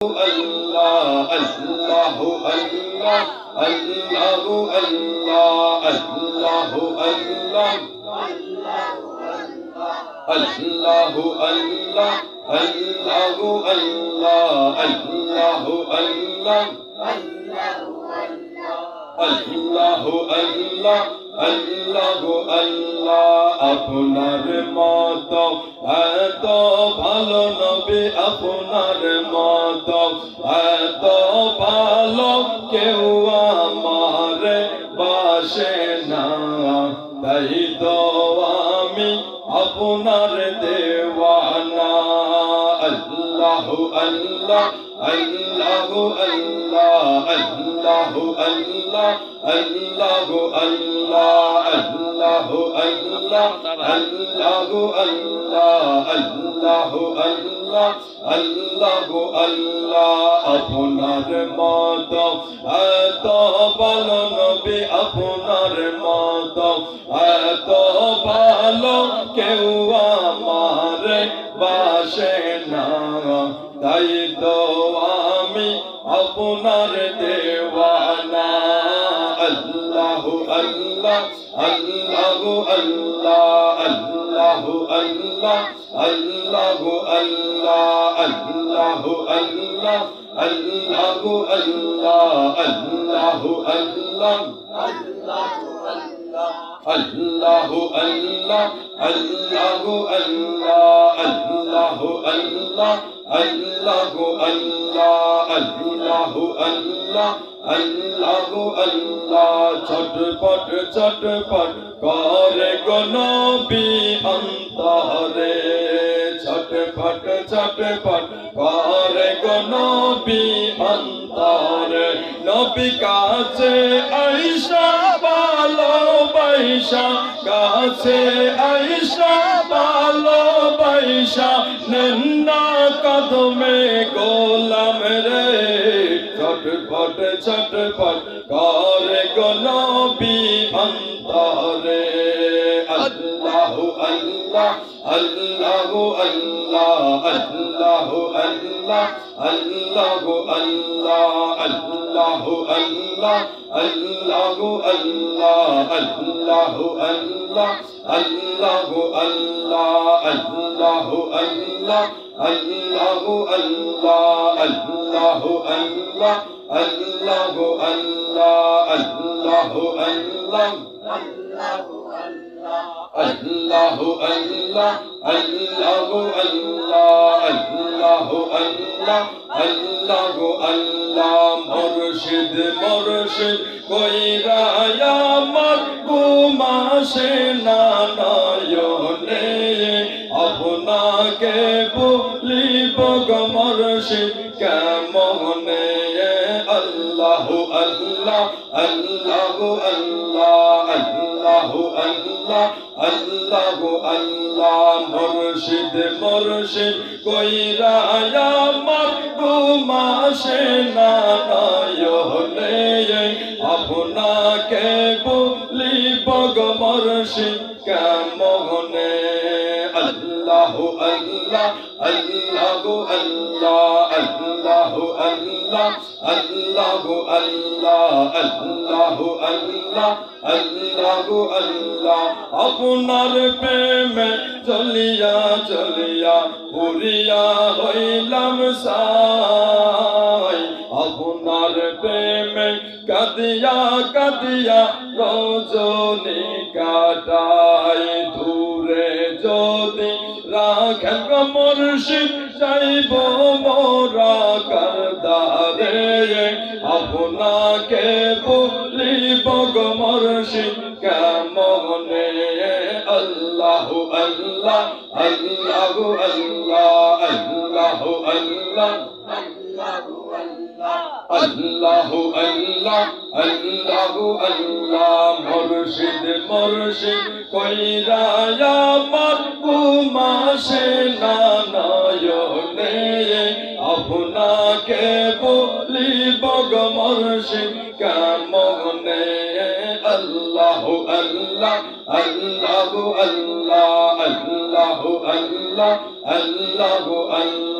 Allah, Allahu Allah, Allahu Allah, Allahu Allah, Allahu Allah, Allahu Allah, Allahu Allah, Allahu Allah, Allahu Allah, আপনার মতো এত ভালো নবী, আপনার মতো এত ভালো কেউ আমারে বাসে না, তাই তো আমি আপনার দেওয়ানা। আল্লাহু আল্লাহ, আল্লাহু আল্লাহ, আল্লাহু আল্লাহ, আল্লাহু আল্লাহ, আল্লাহু আল্লাহ, আল্লাহু আল্লাহ, আল্লাহু আল্লাহ, আল্লাহু আল্লাহ, আপনার মতো এত ভালো নবী, আপনার মতো এত ভালো কেউ আমারে বাসে না, তাই তো আমি আপনার দেওয়ানা। আল্লাহু আল্লাহ, আল্লাহু আল্লাহ, আল্লাহু আল্লাহ, আল্লাহু আল্লাহ, আল্লাহু আল্লাহ, আল্লাহু আল্লাহ, আল্লাহু আল্লাহ, আল্লাহু আল্লাহ, আল্লাহু আল্লাহ, আল্লাহু আল্লাহ, আল্লাহু আল্লাহ, আল্লাহু আল্লাহ, আল্লাহু আল্লাহ। ছটপট ছটপট করে গো নবী অন্তরে, ছটপট ছটপট করে গো নবী অন্তরে, নবী কাছে আইসা ভালোবাসা, কাছে আইসা ভালোবাসা, নন্না কদমে গোলাম রে, ছটপট ছটপট করে গো নবী অন্তরে। আল্লাহু আল্লাহ, আল্লাহু আল্লাহ, আল্লাহু আল্লাহ, আল্লাহু আল্লাহ, আল্লাহু আল্লাহ, আল্লাহু আল্লাহ, আল্লাহু আল্লাহ, আল্লাহু আল্লাহ, আল্লাহু আল্লাহ, আল্লাহু আল্লাহ, আল্লাহু আল্লাহ, আল্লাহু আল্লাহ, আল্লাহু আল্লাহ, আল্লাহু আল্লাহ, আল্লাহু আল্লাহ, আল্লাহু আল্লাহ, আল্লাহু আল্লাহ। মুর্শিদ মুর্শিদ কইরা আমার ঘুমাসে না নয়নে, আপনাকে বলিব গো মুর্শিদ কেমনে। আল্লাহু আল্লাহ, আল্লাহু আল্লাহ, আল্লাহু আল্লাহ, আল্লাহু আল্লাহ। মুর্শিদ মুর্শিদ কইরা আমার ঘুমাসে না নয়নে, আপনাকে বলিব গো মুর্শিদ কেমনে। আল্লাহু আল্লাহ, আল্লাহু আল্লাহ, আল্লাহু আল্লাহ, আল্লাহু আল্লাহ, আল্লাহু আল্লাহ, আল্লাহু আল্লাহ। আপনার প্রেমে চলিয়া চলিয়া পুরিয়া হইলাম সাই, আপনার প্রেমে কাঁদিয়া কাঁদিয়া রজনী কাটাই। দূরে যদি রাখেন গো মুর্শিদ যাইব মোরা কারদারে, আপনাকে বলিব গো মুর্শিদ কেমনে। আল্লাহু আল্লাহ, আল্লাহু আল্লাহ, আল্লাহু আল্লাহ, আল্লাহু আল্লাহ, আল্লাহু আল্লাহ। মুর্শিদ মুর্শিদ কইরা আমার ঘুমাসে না নয়নে, আপনাকে বলিব গো মুর্শিদ কেমনে। আল্লাহু আল্লাহ, আল্লাহু আল্লাহ, আল্লাহু আল্লাহ, আল্লাহু আল্লাহ।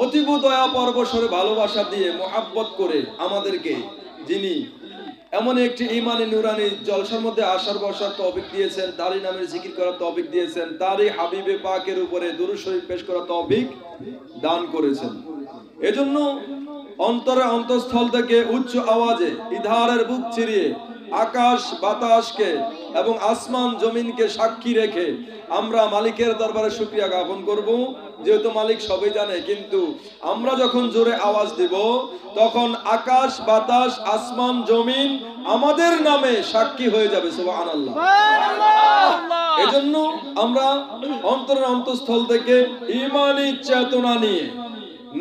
অতীব দয়া পরবশরে ভালোবাসা দিয়ে মোহাব্বত করে আমাদেরকে যিনি এমন একটি ইমানি নুরানি জলসার মধ্যে আসার বসার তৌফিক দিয়েছেন, তারই নামের জিকির করার তৌফিক দিয়েছেন, তারই হাবিবে পাকের উপরে দুরূদ শরীফ পেশ করার তৌফিক দান করেছেন। এজন্য অন্তরে অন্তঃস্থল থেকে উচ্চ আওয়াজে ইধারের বুক চিরিয়ে আকাশ বাতাসকে এবং আসমান জমিনকে সাক্ষী রেখে আমরা মালিকের দরবারে শুকরিয়া জ্ঞাপন করব। যেহেতু মালিক সবই জানে, কিন্তু আমরা যখন জোরে আওয়াজ দিব তখন আকাশ বাতাস আসমান জমিন আমাদের নামে সাক্ষী হয়ে যাবে। সুবহানাল্লাহ। এজন্য আমরা অন্তরের অন্তঃস্থল থেকে ঈমানি চেতনা নিয়ে,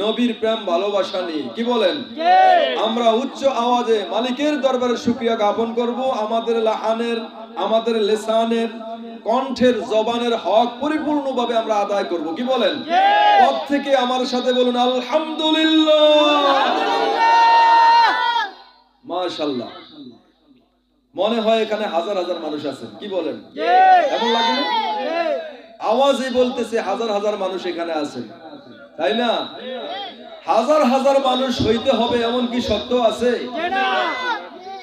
নবীর প্রেম ভালোবাসা নিয়ে, কি বলেন, আমরা উচ্চ আওয়াজে মালিকের দরবারে শুকরিয়া জ্ঞাপন করব। আমাদের লাহানের, আমাদের লিসানের, কণ্ঠের, জবানের হক পরিপূর্ণভাবে আমরা আদায় করব। কি বলেন? পদ থেকে আমার সাথে বলুন আলহামদুলিল্লাহ। মাশাআল্লাহ। মনে হয় এখানে হাজার হাজার মানুষ আছেন। কি বলেন? এমন লাগে না? আওয়াজে বলতেছে হাজার হাজার মানুষ এখানে আছেন, তাই না? হাজার হাজার মানুষ হইতে হবে এমন কি সত্য আছে?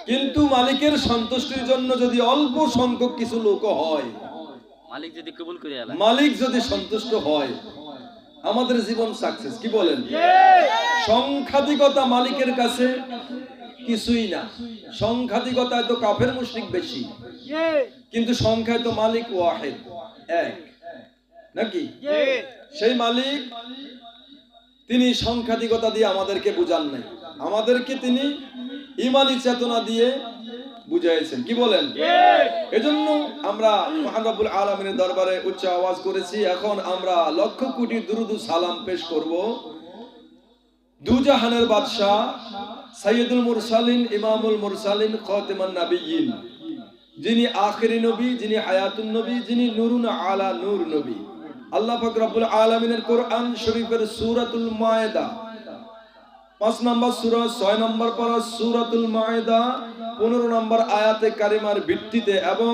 কিন্তু মালিকের সন্তুষ্টির জন্য যদি অল্প সংখ্যক কিছু লোক হয়, মালিক যদি কবুল করে আল্লাহ, মালিক যদি সন্তুষ্ট হয়, আমাদের জীবন সাকসেস। কি বলেন? সংখ্যাধিকতা মালিকের কাছে কিছুই না। সংখ্যাধিকতায় তো কাফের মুশরিক বেশি, কিন্তু সংখ্যায় তো মালিক ওয়াহিদ, এক, নাকি? সেই মালিক তিনি সংখ্যাধিকতা দিয়ে আমাদেরকে বুঝান নাই, আমাদেরকে তিনি ঈমানি চেতনা দিয়ে বুঝাইছেন। কি বলেন? এজন্য আমরা মহান রব্বুল আলামিনের দরবারে উচ্চ আওয়াজ করেছি। এখন আমরা লক্ষ কোটি দুরুদ ও সালাম পেশ করব দুজাহানের বাদশা সাইয়্যিদুল মুরসালিন, ইমামুল মুরসালিন, খাতিমুন নবিয়্যিন, যিনি আখিরি নবী, যিনি হায়াতুন নবী, যিনি নূরুন আলা নূর নবী। আল্লাহ পাক রব্বুল আলামিনের কোরআন শরীফের সূরাতুল মায়েদা 5 নম্বর সূরা 6 নম্বর পারা সূরাতুল মায়েদা 15 নম্বর আয়াতে কারিমার ভিত্তিতে এবং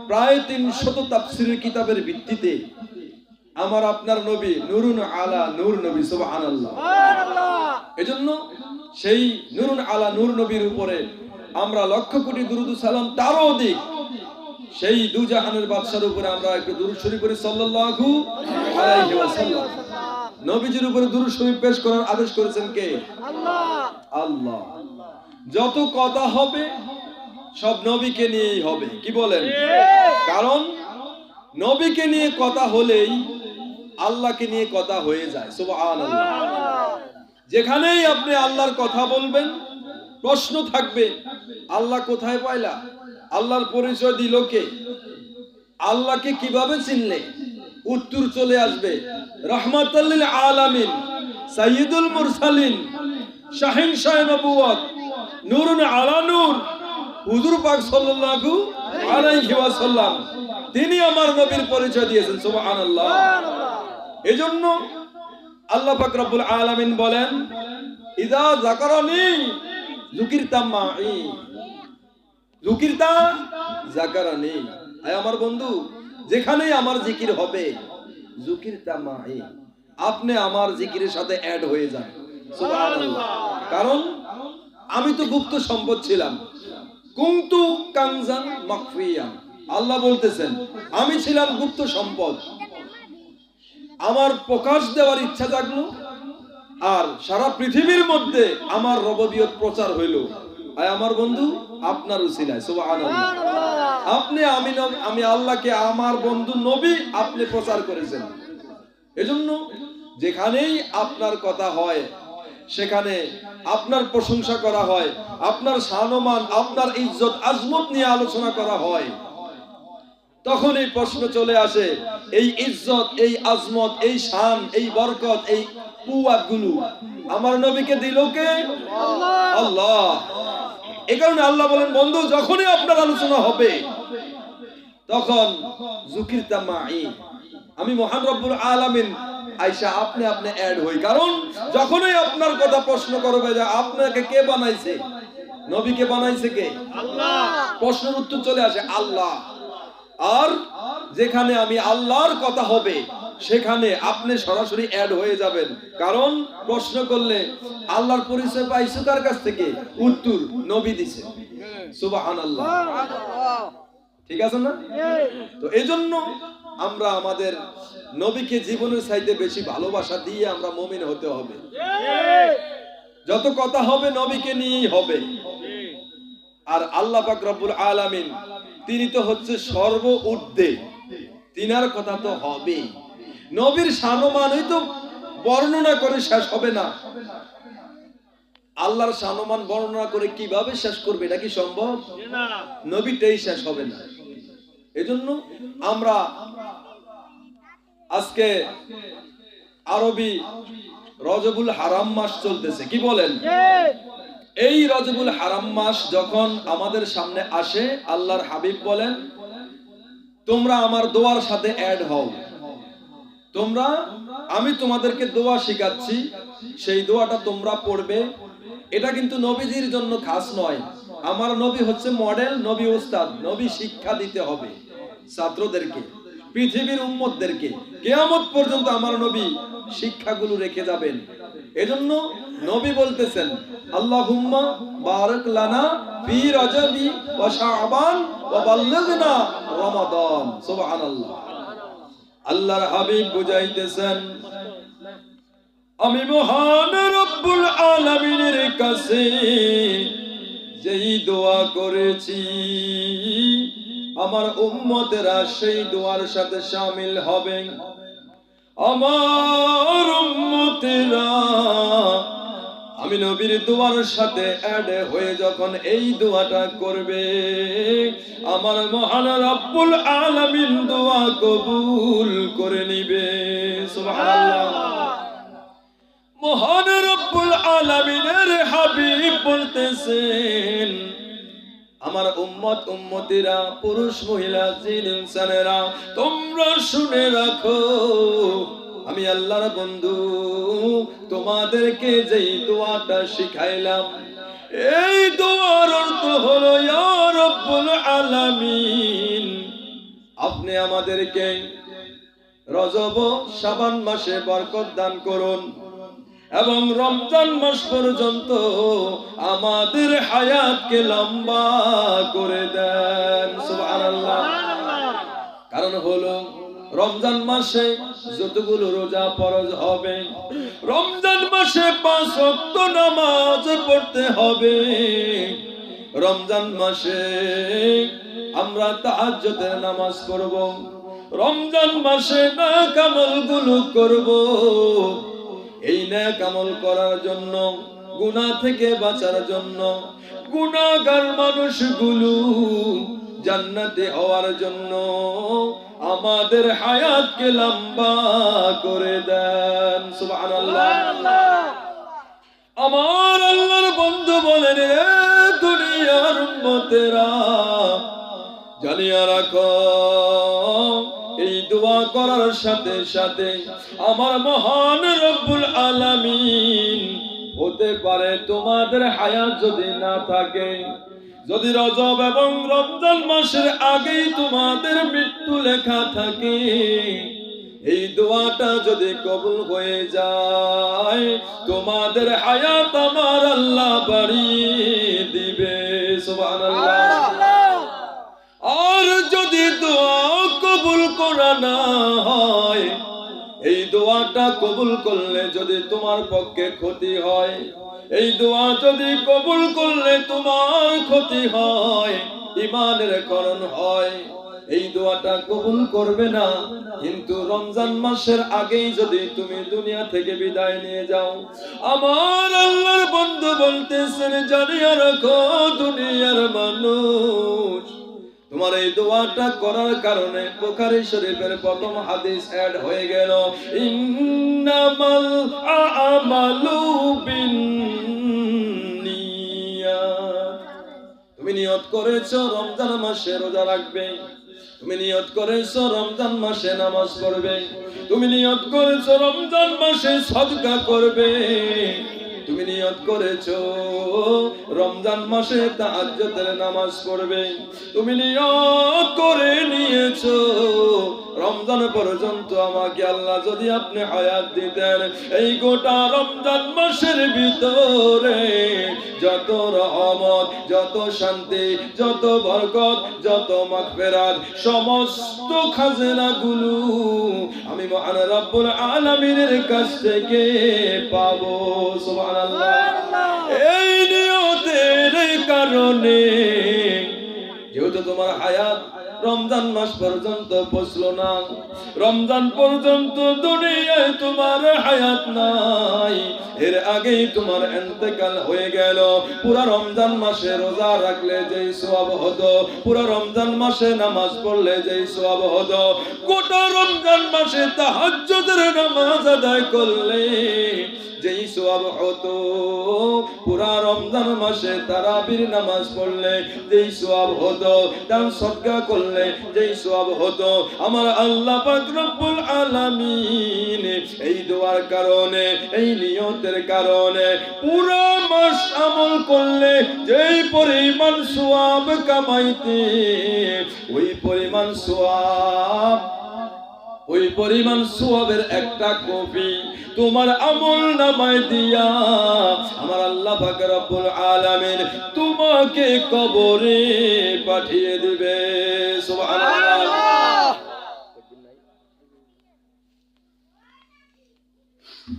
প্রায় 300 তাফসীরের কিতাবের ভিত্তিতে আমার আপনার নবী নূরুন আলা নূর নবী, সুবহানাল্লাহ। এজন্য সেই নূরুন আলা নূর নবীর উপরে আমরা লক্ষ কোটি দুরূদ ও সালাম, তারও অধিক সেই দুজাহানের বাদশার উপরে আমরা একটু দুরূদ শরীফ পড়ি সাল্লাল্লাহু আলাইহি ওয়াসাল্লাম। নবীজির উপরে দুরূদ শরীফ পেশ করার আদেশ করেছেন কে? আল্লাহ। আল্লাহ। যত কথা হবে সব নবীকে নিয়েই হবে। কি বলেন? কারণ নবীকে নিয়ে কথা হলেই আল্লাহকে নিয়ে কথা হয়ে যায়। সুবহানাল্লাহ। যেখানেই আপনি আল্লাহর কথা বলবেন প্রশ্ন থাকবে, আল্লাহ কোথায় পাইলা? আল্লাহর পরিচয় দিল কে? আল্লাহকে কিভাবে চিনলে? উত্তর চলে আসবে রাহমাতাল লিল আলামিন, সাইয়্যিদুল মুরসালিন, শাহিনশাহ নবুয়ত, নূরুন আলা নূর, হুজুর পাক সাল্লাল্লাহু আলাইহি ওয়াসাল্লাম, তিনি আমার নবীর পরিচয় দিয়েছেন। সুবহানাল্লাহ। এজন্য আল্লাহ পাক রব্বুল আলামিন বলেন, ইযা যাকারানি যুকিরতা মাই, যুকিরতা যাকারানি। আয় আমার বন্ধু, যেখানেই আমার জিকির হবে যুকিরতা মাই, আপনি আমার জিকিরের সাথে অ্যাড হয়ে যান। সুবহানাল্লাহ। কারণ আমি তো গুপ্ত সম্পদ ছিলাম, কুনতু কানজান মাখফিয়ান। আল্লাহ বলতেছেন আমি ছিলাম গুপ্ত সম্পদ, আমার প্রকাশ দেওয়ার ইচ্ছা জাগলো আর সারা পৃথিবীর মধ্যে আমার রববিয়ত প্রচার হইল। আয় আমার বন্ধু, আপনার উসিলায়। সুবহানাল্লাহ। আপনি আমি আল্লাহকে আমার বন্ধু নবী আপনি প্রচার করেছেন। এজন্য যেখানেই আপনার কথা হয় সেখানে আপনার প্রশংসা করা হয়, আপনার শানমান, আপনার ইজ্জত আজমত নিয়ে আলোচনা করা হয়, তখন এই প্রশ্ন চলে আসে, এই ইজ্জত, এই আজমত, এই শান, এই বরকত, এই কুওয়াত গুলো আমার নবীকে দিল কে? আল্লাহ। এই কারণে আল্লাহ বলেন, বন্ধু যখনই আপনার আলোচনা হবে তখন যুকিরতা মাই, আমি মহান রব্বুল আলামিন আয়েশা আপনি অ্যাড হই। কারণ যখনই আপনার কথা প্রশ্ন করবে যে আপনাকে কে বানাইছে, নবীকে বানাইছে কে? আল্লাহ, প্রশ্নের উত্তর চলে আসে আল্লাহ। আর যেখানে আমি আল্লাহর কথা হবে সেখানে আপনি সরাসরি অ্যাড হয়ে যাবেন। কারণ প্রশ্ন করলে আল্লাহর পরিচয় পাইছো কার কাছ থেকে? উত্তর নবী দিছে। সুবহানাল্লাহ, ঠিক আছে না? তো এজন্য আমরা আমাদের নবীকে জীবনের চাইতে বেশি ভালোবাসা দিয়ে আমরা মুমিন হতে হবে। যত কথা হবে নবীকে নিয়েই হবে। আর আল্লাহ পাক রব্বুল আলামিন তিনি তো হচ্ছে সর্ব ঊর্ধ্বে, তিনার কথা তো হবেই। নবীর শানমানই তো বর্ণনা করে শেষ হবে না। আল্লাহর শানমান বর্ণনা করে কিভাবে শেষ করবে? এটা কি সম্ভব? নবীটাই শেষ হবে না। এজন্য আমরা আজকে আরবি রজবুল হারাম মাস চলতেছে, কি বলেন? এই রজবুল হারাম মাস যখন আমাদের সামনে আসে, আল্লাহর হাবিব বলেন তোমরা আমার দোয়ার সাথে অ্যাড হও। আমি তোমাদেরকে দোয়া শিখাচ্ছি, সেই দোয়াটা তোমরা পড়বে। এটা কিন্তু নবীজির জন্য খাস নয়। আমার নবী হচ্ছে মডেল, নবী ওস্তাদ, নবী শিক্ষা দিতে হবে ছাত্রদেরকে, পৃথিবীর উম্মতদেরকে। কিয়ামত পর্যন্ত আমার নবী শিক্ষাগুলো রেখে যাবেন। এজন্য নবী বলতেছেন আল্লাহুম্মা বারাক লানা ফি রজবি ওয়া শাবান ওয়া বাল্লিগনা রমাদান। সুবহানাল্লাহ। আল্লাহর হাবিব বুঝাইতেছেন আমি মহান রব্বুল আলামিনের কাছে যেই দোয়া করেছি আমার উম্মতেরা সেই দোয়ার সাথে শামিল হবে। আমার উম্মতেরা আমি নবীর দোয়ার সাথে অ্যাড হয়ে যখন এই দোয়াটা করবে, আমার মহান রব্বুল আলামিন দোয়া কবুল করে নিবে। সুবহানাল্লাহ। মহান রব্বুল আলামিনের হাবিব বলতেছেন আমার উম্মত উম্মতিরা, পুরুষ মহিলা জিন ইনসানেরা, তোমরা শুনে রাখো আমি আল্লাহর বন্ধু তোমাদেরকে যেই দোয়াটা শিখাইলাম, এই দোয়ার অর্থ হলো ইয়া রব্বুল আলামিন আপনি আমাদেরকে রজব শাবান মাসে বরকত দান করুন এবং রমজান মাস পর্যন্ত আমাদের হায়াতকে লম্বা করে দেন। সুবহানাল্লাহ। কারণ হলো রমজান মাসে যতগুলো রোজা ফরজ হবে, রমজান মাসে 5 ওয়াক্ত নামাজ পড়তে হবে, রমজান মাসে আমরা তাহাজ্জুদের নামাজ পড়ব, রমজান মাসে নেক আমলগুলো করব। এই নেক আমল করার জন্য, গুনাহ থেকে বাঁচার জন্য, গুনাহগার মানুষগুলো জান্নাতে হওয়ার জন্য আমাদের হায়াতকে লম্বা করে দেন। সুবহানাল্লাহ। আমার আল্লাহর বন্ধু বলেন এ দুনিয়ার উম্মতেরা জানিয়া রাখো এই দোয়া করার সাথে সাথে আমার মহান রব্বুল আলামিন হতে পারে তোমাদের হায়াত যদি না থাকে, যদি রজব এবং রমজান মাসের আগেই তোমাদের মৃত্যু লেখা থাকে, এই দোয়াটা যদি কবুল হয়ে যায় তোমাদের হায়াত আমার আল্লাহ বাড়িয়ে দিবে। সুবহানাল্লাহ। আর যদি দোয়া কবুল করা না হয়, এই দোয়াটা কবুল করলে যদি তোমার পক্ষে ক্ষতি হয়, এই দোয়া যদি কবুল করলে তোমার ক্ষতি হয়, ঈমানের কারণ হয়, এই দোয়াটা কবুল করবে না। কিন্তু রমজান মাসের আগেই যদি তুমি দুনিয়া থেকে বিদায় নিয়ে যাও, আমার আল্লাহর বন্ধু বলতেছেন জানিয়া রাখো দুনিয়ার মানুষ, তোমার এই দোয়াটা করার কারণে বুখারী শরীফের প্রথম হাদিস অ্যাড হয়ে গেল ইন্নামাল আমালু বিন্নিয়াত। তুমি নিয়ত করেছো রমজান মাসে রোজা রাখবে, তুমি নিয়ত করেছো রমজান মাসে নামাজ পড়বে, তুমি নিয়ত করেছো রমজান মাসে সদকা করবে, তুমি নিয়ত করেছো রমজান মাসে তাহাজ্জুদের নামাজ পড়বে, তুমি নিয়ত করে নিয়েছো রমজান পর্যন্ত আমাকে আল্লাহ যদি আপনি হায়াত দিতেন, এই গোটা রমজান মাসের ভিতরে যত রহমত, যত শান্তি, যত বরকত, যত মাগফিরাত, সমস্ত খাজনাগুলো আমি মহান রব্বুল আলামিনের কাছ থেকে পাবো। সুবহানাল্লাহ। এই নিয়তের কারণে যেহেতু তোমার হায়াত রমজান মাস পর্যন্ত পৌঁছলো না, রমজান পর্যন্ত দুনিয়ায় তোমার হায়াত নাই, এর আগেই তোমার ইন্তেকাল হয়ে গেল। পুরা রমজান মাসে রোজা রাখলে যেই সওয়াব হতো, পুরা রমজান মাসে নামাজ পড়লে যেই সওয়াব হতো, গোটা রমজান মাসে তাহাজ্জুদের নামাজ আদায় করলে যেই সওয়াব হতো, পুরা রমজান মাসে তারাবির নামাজ পড়লে যেই সওয়াব হতো, দান সদকা করলে যেই সওয়াব হতো, আমার আল্লাহ পাক রব্বুল আলামিন এই দোয়ার কারণে, এই নিয়তের কারণে পুরা মাস আমল করলে যেই পরিমাণ সওয়াব কামাইতে, ওই পরিমাণ সওয়াব, ওই পরিমাণ সওয়াবের একটা কপি তোমার আমল নামায় দিয়া আমার আল্লাহ পাক রব্বুল আলামিন তোমাকে কবরে পাঠিয়ে দিবে। সুবহানাল্লাহ।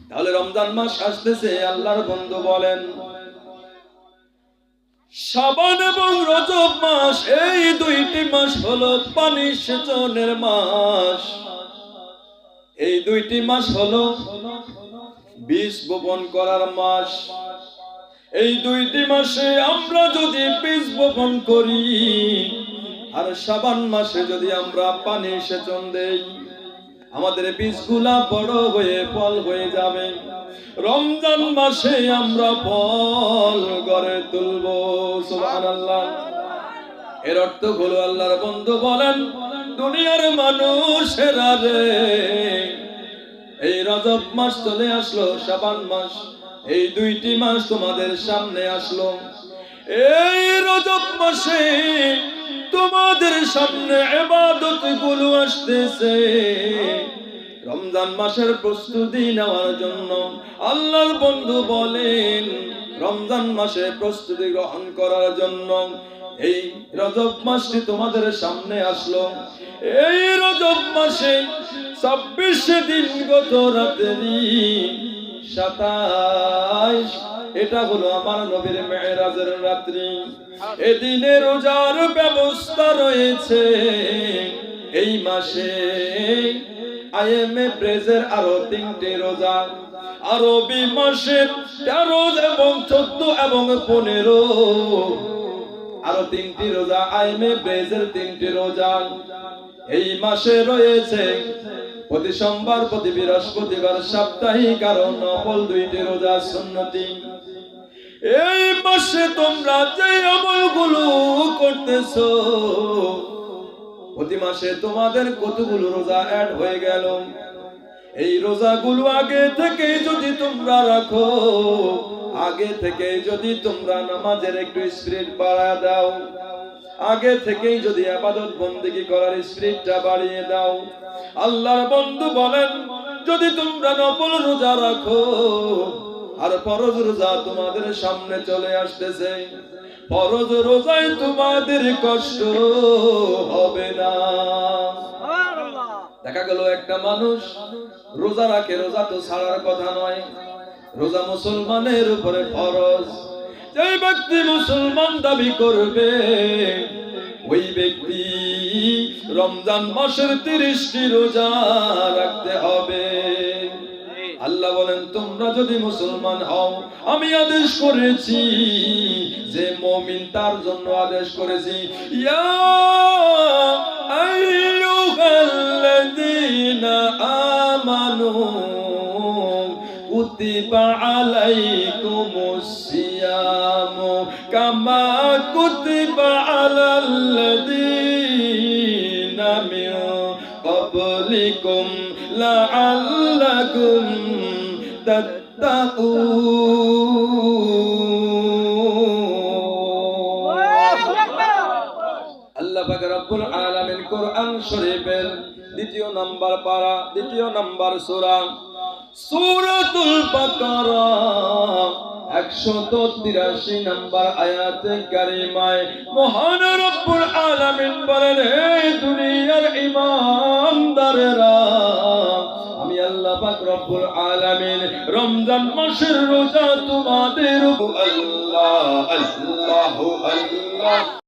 তাহলে রমজান মাস আসতেছে, আল্লাহর বন্ধু বলেন শাবান এবং রজব মাস, এই দুইটি মাস হলো পানি সেচনের মাস। এই দুইটি মাস হলো বীজ বপন করার মাস। এই দুইটি মাসে আমরা যদি বীজ বপন করি আর শাবান মাসে যদি আমরা পানি সেচন দেই, আমাদের বীজগুলা বড় হয়ে ফল হয়ে যাবে। রমজান মাসে আমরা ফল গড়ে তুলব। সুবহানাল্লাহ। এর অর্থ হলো আল্লাহর বন্ধু বলেন দুনিয়ার মানুষেরা রে, এই রজব মাস চলে আসলো, শাবান মাস, এই দুইটি মাস তোমাদের সামনে আসলো। এই রজব মাসে তোমাদের সামনে ইবাদত গুলো আসতেছে। রমজান মাসের প্রস্তুতি নেওয়ার জন্য আল্লাহর বন্ধু বলেন রমজান মাসে প্রস্তুতি গ্রহণ করার জন্য এই রজব মাসটি তোমাদের সামনে আসলো। এই রজব মাসে 26 দিন গত রাত্রি 27, এটা হলো আমার নবীর মেরাজের রাত্রি। এদিনে রোজার ব্যবস্থা রয়েছে। এই মাসে আইএমএ ব্রেজের আরো 3টি রোজা, আরবি মাসের 13 এবং 14 এবং 15, আরো 3টি রোজা, আইএমএ ব্রেজের 3টি রোজা এই মাসে রয়েছে। প্রতি সোমবার, প্রতি বৃহস্পতিবার সাপ্তাহিক আর নফল 2টি রোজা সুন্নতি। এই মাসে তোমরা যে আমলগুলো করতেছো, প্রতি মাসে তোমাদের কতগুলো রোজা অ্যাড হয়ে গেল। এই রোজাগুলো আগে থেকে যদি তোমরা রাখো, আগে থেকে যদি তোমরা নামাজের একটু স্পিরিট বাড়ায় দাও, আগে থেকেই যদি ইবাদত বন্দেগী করার স্পিরিটটা বাড়িয়ে দাও, আল্লাহর বন্ধু বলেন যদি তোমরা নফল রোজা রাখো আর ফরজ রোজা তোমাদের সামনে চলে আসতেছে, ফরজ রোজায় তোমাদের কষ্ট হবে না। দেখা গেল একটা মানুষ রোজা রাখে, রোজা তো ছাড়ার কথা নয়, রোজা মুসলমানের উপরে ফরজ। যে ব্যক্তি মুসলমান দাবি করবে ওই ব্যক্তি রমজান মাসের 30টি রোজা রাখতে হবে। আল্লাহ বলেন তোমরা যদি মুসলমান হও, আমি আদেশ করেছি যে মুমিন তার জন্য আদেশ করেছি ইয়া আইয়ুহাল্লাযীনা আমানু কুতিবা আলাইকুমুস সিয়ামু কামা কুতিবা আলাল্লাযীনা মিন ক্বাবলিকুম লাআল্লাকুম আল্লাহ পাক রব্বুল আলামিন কোরআন শরীফের দ্বিতীয় নাম্বার পারা, দ্বিতীয় নাম্বার সূরা সূরাতুল বাকারা 183 নাম্বার আয়াতে কারিমায় মহান রব্বুল আলামিন বলেন, হে দুনিয়ার ঈমানদারেরা, আমি আল্লাহ পাক রব্বুল আলামিন রমজান মাসের রোজা তোমাদের আল্লাহ আল্লাহু আল্লাহ